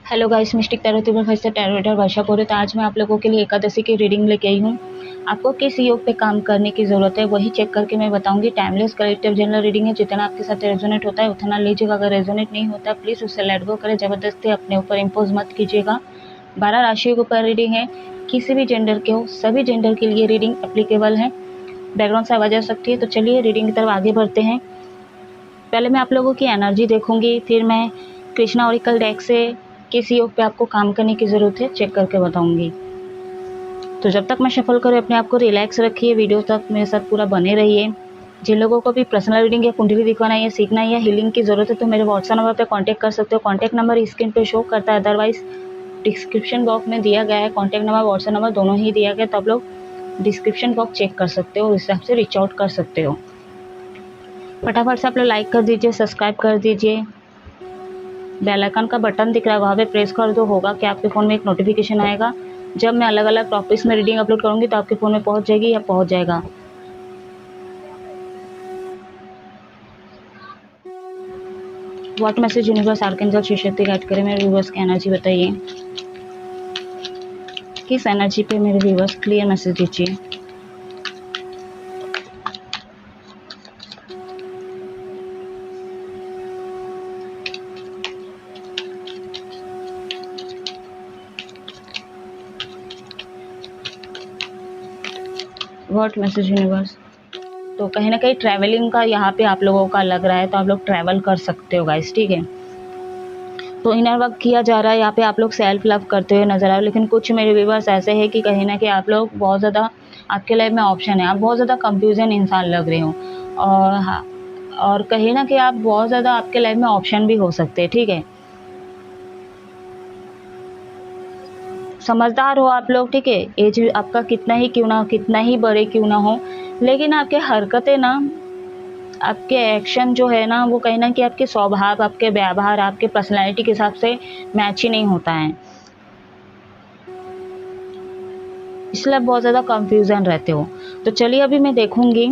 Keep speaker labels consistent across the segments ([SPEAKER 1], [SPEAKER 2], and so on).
[SPEAKER 1] Hello guys, mistake tarot tuber भाई से tarot reader वर्षा बोल रही। तो आज मैं आप लोगों के लिए एकादशी की रीडिंग लेके आई हूँ। आपको किस योग पे काम करने की ज़रूरत है वही चेक करके मैं बताऊंगी। टाइमलेस कलेक्टिव जनरल रीडिंग है, जितना आपके साथ रेजोनेट होता है उतना लीजिएगा। अगर रेजोनेट नहीं होता प्लीज़ उससे लेट गो करें, ज़बरदस्ती अपने ऊपर इम्पोज मत कीजिएगा। 12 राशियों के ऊपर रीडिंग है, किसी भी जेंडर के हो सभी जेंडर के लिए रीडिंग एप्लीकेबल है। बैकग्राउंड से आवाज़ आ सकती है, तो चलिए रीडिंग की तरफ आगे बढ़ते हैं। पहले मैं आप लोगों की एनर्जी देखूंगी, फिर मैं कृष्णा ओरिकल डेक से किस योग पे आपको काम करने की ज़रूरत है चेक करके बताऊंगी। तो जब तक मैं शफल करूँ अपने आप को रिलैक्स रखिए, वीडियो तक मेरे साथ पूरा बने रहिए। जिन लोगों को भी पर्सनल रीडिंग या कुंडली दिखवाना है या सीखना है या हीलिंग की ज़रूरत है तो मेरे व्हाट्सएप नंबर पर कॉन्टैक्ट कर सकते हो। कॉन्टैक्ट नंबर स्क्रीन पे शो करता है, अदरवाइज डिस्क्रिप्शन बॉक्स में दिया गया है। कॉन्टैक्ट नंबर व्हाट्सएप नंबर दोनों ही दिया गया, तो आप लोग डिस्क्रिप्शन बॉक्स चेक कर सकते हो, उस हिसाब से रीच आउट कर सकते हो। फटाफट से आप लोग लाइक कर दीजिए, सब्सक्राइब कर दीजिए। बेल आइकन का बटन दिख रहा है वहाँ पे प्रेस कर दो, होगा कि आपके फ़ोन में एक नोटिफिकेशन आएगा। जब मैं अलग अलग टॉपिक्स में रीडिंग अपलोड करूँगी तो आपके फ़ोन में पहुँच जाएगी या पहुँच जाएगा। What message universe archangel Shri Shakti guide करे, मेरे व्यूवर्स की एनर्जी बताइए। किस एनर्जी पे मेरे व्यूवर्स क्लियर मैसेज दीजिए। What message universe. तो कहीं ना कहीं ट्रैवलिंग का यहाँ पे आप लोगों का लग रहा है, तो आप लोग ट्रैवल कर सकते हो गाइस, ठीक है। तो इनर वर्क किया जा रहा है यहाँ पे, आप लोग सेल्फ लव करते हुए नजर आ रहे हो। लेकिन कुछ मेरे व्यूवर्स ऐसे हैं कि कहीं ना कहीं आप लोग बहुत ज़्यादा, आपके लाइफ में ऑप्शन है, आप बहुत ज़्यादा कंफ्यूजन इंसान लग रहे हो। और हाँ, और कहीं ना कहीं आप बहुत ज़्यादा, आपके लाइफ में ऑप्शन भी हो सकते हैं, ठीक है। समझदार हो आप लोग, ठीक है। एज आपका कितना ही क्यों ना हो, कितना ही बड़े क्यों ना हो, लेकिन आपके हरकतें ना, आपके एक्शन जो है ना, वो कहीं ना कहीं आपके स्वभाव, आपके व्यवहार, आपके पर्सनैलिटी के हिसाब से मैच ही नहीं होता है, इसलिए आप बहुत ज़्यादा कंफ्यूजन रहते हो। तो चलिए अभी मैं देखूंगी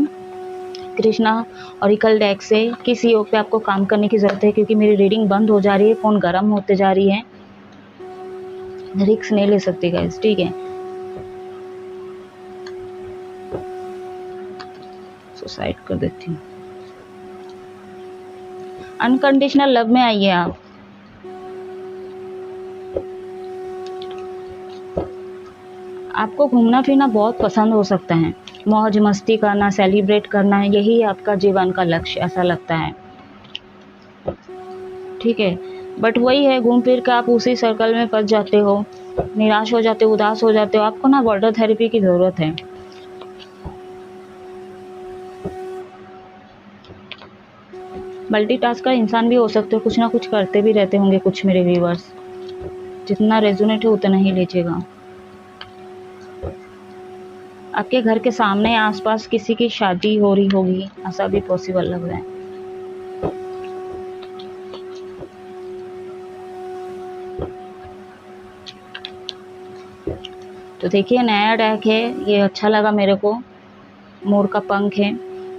[SPEAKER 1] कृष्णा ओरिकल डेक से किस योग पे आपको काम करने की ज़रूरत है, क्योंकि मेरी रीडिंग बंद हो जा रही है, फ़ोन गर्म होते जा रही है, रिस्क नहीं ले सकती गाइस, ठीक है। सुसाइड कर देती हूँ। अनकंडीशनल लव में आइए आप। आपको घूमना फिरना बहुत पसंद हो सकता है, मौज मस्ती करना, सेलिब्रेट करना, यही आपका जीवन का लक्ष्य ऐसा लगता है, ठीक है। बट वही है, घूम फिर के आप उसी सर्कल में फंस जाते हो, निराश हो जाते हो, उदास हो जाते हो। आपको ना वाटर थेरेपी की ज़रूरत है। मल्टीटास्कर इंसान भी हो सकते हो, कुछ ना कुछ करते भी रहते होंगे कुछ मेरे व्यूवर्स। जितना रेजोनेट हो उतना ही लीजिएगा। आपके घर के सामने आसपास किसी की शादी हो रही होगी, ऐसा भी पॉसिबल लग रहा है। तो देखिए नया डेक है, ये अच्छा लगा मेरे को। मोर का पंख है,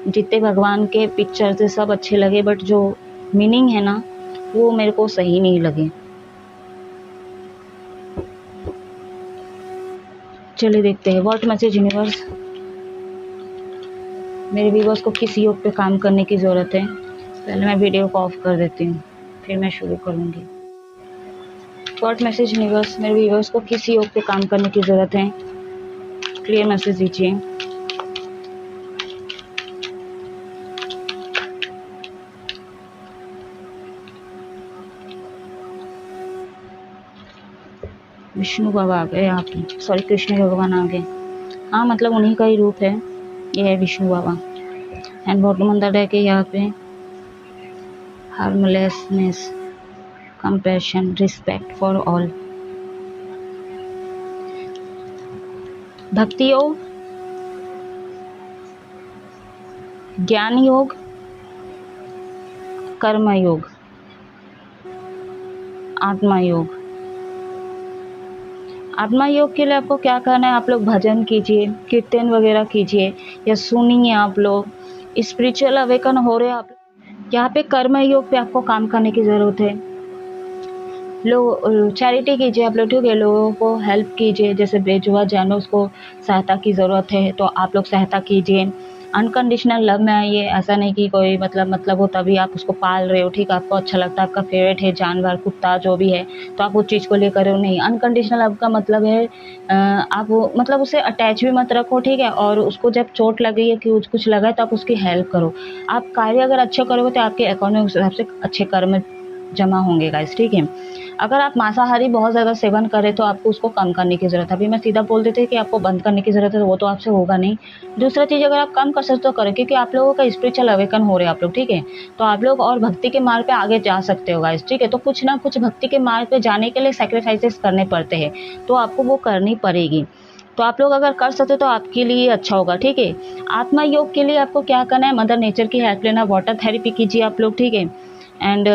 [SPEAKER 1] जितने भगवान के पिक्चर्स है सब अच्छे लगे, बट जो मीनिंग है ना वो मेरे को सही नहीं लगे। चलिए देखते हैं व्हाट मैसेज यूनिवर्स, मेरे व्यूवर्स को किस योग पे काम करने की ज़रूरत है। पहले मैं वीडियो को ऑफ कर देती हूँ, फिर मैं शुरू करूँगी। व्हाट मैसेज यूनिवर्स, मेरे व्यूवर्स को किस योग पे काम करने की ज़रूरत है, क्लियर मैसेज दीजिए। विष्णु बाबा आ गए यहाँ पे, सॉरी कृष्ण भगवान आ गए। हाँ मतलब उन्हीं का ही रूप है, ये है विष्णु बाबा। एंड बॉटम अंदर है कि यहाँ पे हार्मलेसनेस, कंपैशन, रिस्पेक्ट फॉर ऑल। भक्ति योग, ज्ञान योग, कर्म योग, आत्मा योग। आत्मा योग के लिए आपको क्या करना है, आप लोग भजन कीजिए, कीर्तन वगैरह कीजिए या सुनिए। आप लोग स्पिरिचुअल अवेकन हो रहे हैं आप। यहाँ पे कर्म योग पे आपको काम करने की ज़रूरत है। लोग चैरिटी कीजिए आप लोग, ठीक है, लोगों को हेल्प कीजिए, जैसे बेजुबान जानवर उसको सहायता की ज़रूरत है तो आप लोग सहायता कीजिए। अनकंडीशनल लव में आइए, ऐसा नहीं कि कोई मतलब हो तभी आप उसको पाल रहे हो, ठीक है, आपको अच्छा लगता है, आपका फेवरेट है जानवर, कुत्ता जो भी है, तो आप उस चीज़ को लेकर हो, नहीं। अनकंडीशनल लव का मतलब है आप मतलब उसे अटैच भी मत रखो, ठीक है, और उसको जब चोट लगी है कि कुछ लगा है तो आप उसकी हेल्प करो। आप कार्य अगर अच्छे करोगे तो आपके अकाउंट में उस हिसाब से अच्छे कर्म जमा होंगे गाइस, ठीक है। अगर आप मांसाहारी बहुत ज़्यादा सेवन करें तो आपको उसको कम करने की ज़रूरत है। अभी मैं सीधा बोल देती कि आपको बंद करने की ज़रूरत है, तो वो तो आपसे होगा नहीं। दूसरा चीज़, अगर आप कम कर सकते तो करें, क्योंकि आप लोगों का स्पिरिचुअल अवेकन हो रहे हैं आप लोग, ठीक है, तो आप लोग और भक्ति के मार्ग पे आगे जा सकते हो गाइस, ठीक है। तो कुछ ना कुछ भक्ति के मार्ग पे जाने के लिए सैक्रिफाइसेस करने पड़ते हैं, तो आपको वो करनी पड़ेगी। तो आप लोग अगर कर सकते तो आपके लिए अच्छा होगा, ठीक है। आत्मा योग के लिए आपको क्या करना है, मदर नेचर की हेल्प लेना, वाटर थेरेपी कीजिए आप लोग, ठीक है। एंड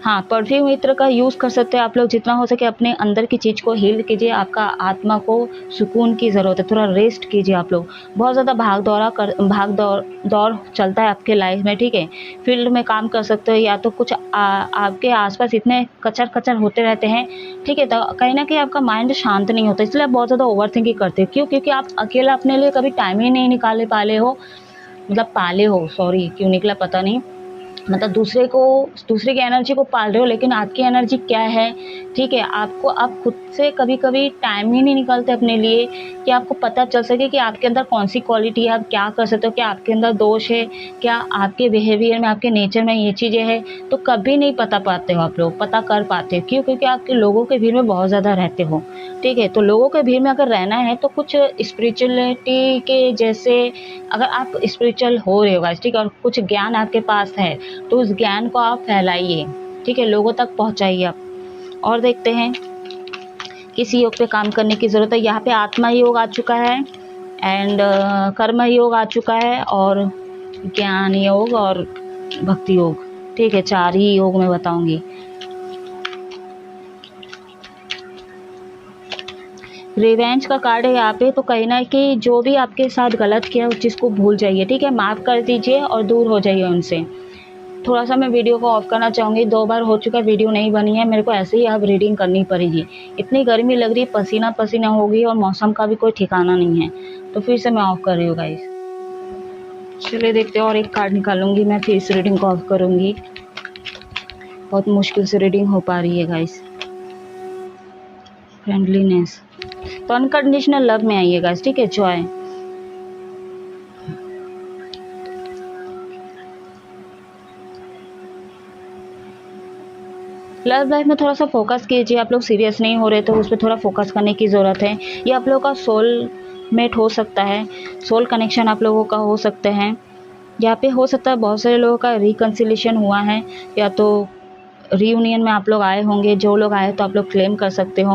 [SPEAKER 1] हाँ, परफ्यूम इत्र का यूज़ कर सकते हैं आप लोग, जितना हो सके अपने अंदर की चीज़ को हील कीजिए। आपका आत्मा को सुकून की ज़रूरत है, थोड़ा रेस्ट कीजिए आप लोग। बहुत ज़्यादा भाग दौड़ चलता है आपके लाइफ में, ठीक है। फील्ड में काम कर सकते हो, या तो कुछ आपके आसपास इतने कचर होते रहते हैं, ठीक है, तो कहीं ना कहीं आपका माइंड शांत नहीं होता, इसलिए आप बहुत ज़्यादा ओवर थिंकिंग करते हो। क्यों? क्योंकि आप अकेला अपने लिए कभी टाइम ही नहीं निकाले पाले हो, सॉरी क्यों निकला पता नहीं, मतलब दूसरे की एनर्जी को पाल रहे हो, लेकिन आपकी एनर्जी क्या है, ठीक है, आपको आप खुद से कभी कभी टाइम ही नहीं निकालते अपने लिए कि आपको पता चल सके कि आपके अंदर कौन सी क्वालिटी है, आप क्या कर सकते हो, क्या आपके अंदर दोष है, क्या आपके बिहेवियर में, आपके नेचर में ये चीज़ें हैं, तो कभी नहीं पता पाते हो आप लोग, पता कर पाते हो। क्यों? क्योंकि आपके लोगों के भीड़ में बहुत ज़्यादा रहते हो, ठीक है। तो लोगों के भीड़ में अगर रहना है तो कुछ स्पिरिचुअलिटी के जैसे, अगर आप स्पिरिचुअल हो रहे हो गाइस, ठीक है, और कुछ ज्ञान आपके पास है तो उस ज्ञान को आप फैलाइए, ठीक है, लोगों तक पहुंचाइए आप। और देखते हैं किस योग पे काम करने की ज़रूरत है। यहाँ पे आत्मा योग आ चुका है, एंड कर्म योग आ चुका है, और ज्ञान योग और भक्ति योग, ठीक है, 4 ही योग मैं बताऊंगी। रिवेंज का कार्ड है यहाँ पे, तो कहीं ना कि जो भी आपके साथ गलत किया उस चीज़ को भूल जाइए, ठीक है, माफ़ कर दीजिए और दूर हो जाइए उनसे। थोड़ा सा मैं वीडियो को ऑफ करना चाहूँगी, 2 बार हो चुका है वीडियो नहीं बनी है, मेरे को ऐसे ही अब रीडिंग करनी पड़ेगी। इतनी गर्मी लग रही है, पसीना पसीना हो गई, और मौसम का भी कोई ठिकाना नहीं है, तो फिर से मैं ऑफ कर रही हूँ गाइस। चलिए देखते हैं, और एक कार्ड निकालूंगी मैं, फिर इस रीडिंग को ऑफ करूँगी। बहुत मुश्किल से रीडिंग हो पा रही है गाइस। फ्रेंडलीनेस, तो अनकंडीशनल लव में आइए गाइस, ठीक है, जॉय। लव लाइफ में थोड़ा सा फोकस कीजिए, आप लोग सीरियस नहीं हो रहे तो उस पर थोड़ा फोकस करने की ज़रूरत है। ये आप लोगों का सोल मेट हो सकता है, सोल कनेक्शन आप लोगों का हो सकते हैं। यहाँ पे हो सकता है बहुत सारे लोगों का रिकन्सिलेशन हुआ है, या तो रीयूनियन में आप लोग आए होंगे। जो लोग आए तो आप लोग क्लेम कर सकते हो,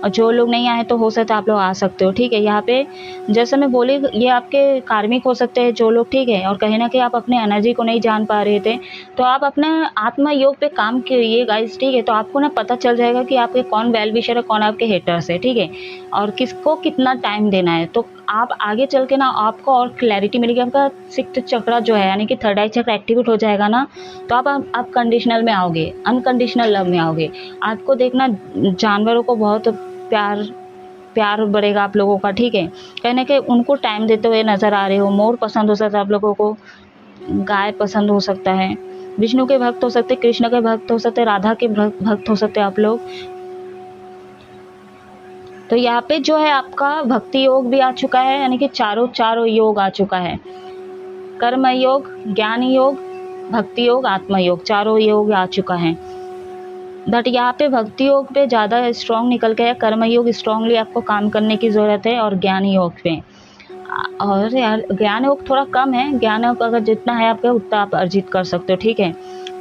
[SPEAKER 1] और जो लोग नहीं आए तो हो सकता है आप लोग आ सकते हो, ठीक है। यहाँ पे जैसे मैं बोली, ये आपके कार्मिक हो सकते हैं जो लोग, ठीक है, और कहीं ना कहीं आप अपने एनर्जी को नहीं जान पा रहे थे, तो आप अपने आत्मा योग पे काम करिए गाइस, ठीक है। तो आपको ना पता चल जाएगा कि आपके कौन वेल विशर है, कौन आपके हेटर्स है, ठीक है, और किसको कितना टाइम देना है। तो आप आगे चल के ना आपको और क्लैरिटी मिलेगी, आपका 6th चक्र जो है, यानी कि 3rd आई चक्र एक्टिवेट हो जाएगा ना, तो आप कंडीशनल में आओगे, अनकंडीशनल लव में आओगे। आपको देखना जानवरों को बहुत प्यार प्यार बढ़ेगा आप लोगों का, ठीक है, कहीं ना कहीं उनको टाइम देते हुए नजर आ रहे हो। मोर पसंद हो सकता है आप लोगों को, गाय पसंद हो सकता है, विष्णु के भक्त हो सकते, कृष्ण के भक्त हो सकते, राधा के भक्त हो सकते आप लोग। तो यहाँ पे जो है आपका भक्ति योग भी आ चुका है, यानी कि चारों योग आ चुका है। कर्म योग, ज्ञान योग, भक्ति योग, आत्मा योग, चारों योग आ चुका है। बट यहाँ पे भक्ति योग पे ज़्यादा स्ट्रॉन्ग निकल के है, कर्म योग स्ट्रांगली आपको काम करने की ज़रूरत है, और ज्ञान योग पे, और यार ज्ञान योग थोड़ा कम है। ज्ञान योग अगर जितना है आपका उतना आप अर्जित कर सकते हो, ठीक है,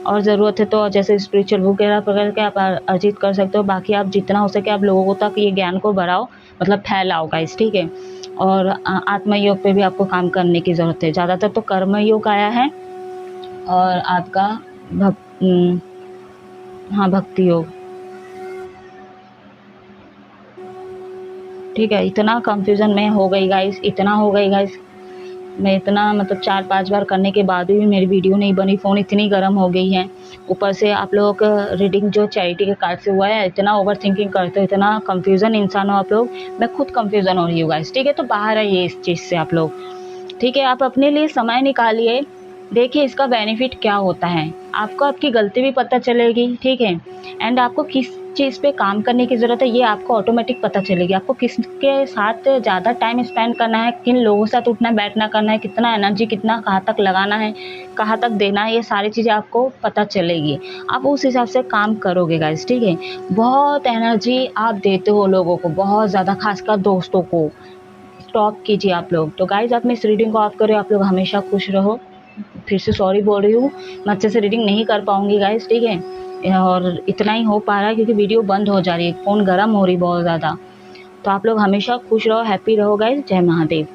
[SPEAKER 1] और ज़रूरत है तो जैसे स्पिरिचुअल बुक वगैरह पकड़ के आप अर्जित कर सकते हो। बाकी आप जितना हो सके आप लोगों तक ये ज्ञान को बढ़ाओ, मतलब फैलाओ गाइस, ठीक है। और आत्मा योग पे भी आपको काम करने की ज़रूरत है। ज़्यादातर तो कर्म योग आया है, और आपका हाँ, भक्ति योग, ठीक है। इतना कंफ्यूजन में हो गई गाइस, इतना हो गई गाइस, मैं इतना मतलब 4-5 बार करने के बाद भी मेरी वीडियो नहीं बनी, फ़ोन इतनी गर्म हो गई है। ऊपर से आप लोगों का रीडिंग जो चैरिटी के कार्ड से हुआ है, इतना ओवरथिंकिंग करते हो, इतना कन्फ्यूज़न इंसान हो आप लोग, मैं खुद कन्फ्यूज़न हो रही हूँ गाइस, ठीक है? तो बाहर आइए इस चीज़ से आप लोग, ठीक है? आप अपने लिए समय निकालिए, देखिए इसका बेनिफिट क्या होता है। आपको आपकी गलती भी पता चलेगी, ठीक है? एंड आपको किस चीज़ पे काम करने की ज़रूरत है, ये आपको ऑटोमेटिक पता चलेगी। आपको किसके साथ ज़्यादा टाइम स्पेंड करना है, किन लोगों के साथ उठना बैठना करना है, कितना एनर्जी कितना कहाँ तक लगाना है, कहाँ तक देना है, ये सारी चीज़ें आपको पता चलेगी। आप उस हिसाब से काम करोगे गाइस, ठीक है? बहुत एनर्जी आप देते हो लोगों को, बहुत ज़्यादा, खासकर दोस्तों को। स्टॉप कीजिए आप लोग। तो गाइस आप इस रीडिंग को ऑफ करें, आप लोग हमेशा खुश रहो। फिर से सॉरी बोल रही हूँ, मैं अच्छे से रीडिंग नहीं कर पाऊँगी गाइस, ठीक है? और इतना ही हो पा रहा है क्योंकि वीडियो बंद हो जा रही है, फ़ोन गर्म हो रही बहुत ज़्यादा। तो आप लोग हमेशा खुश रहो, हैप्पी रहो गाइस। जय महादेव।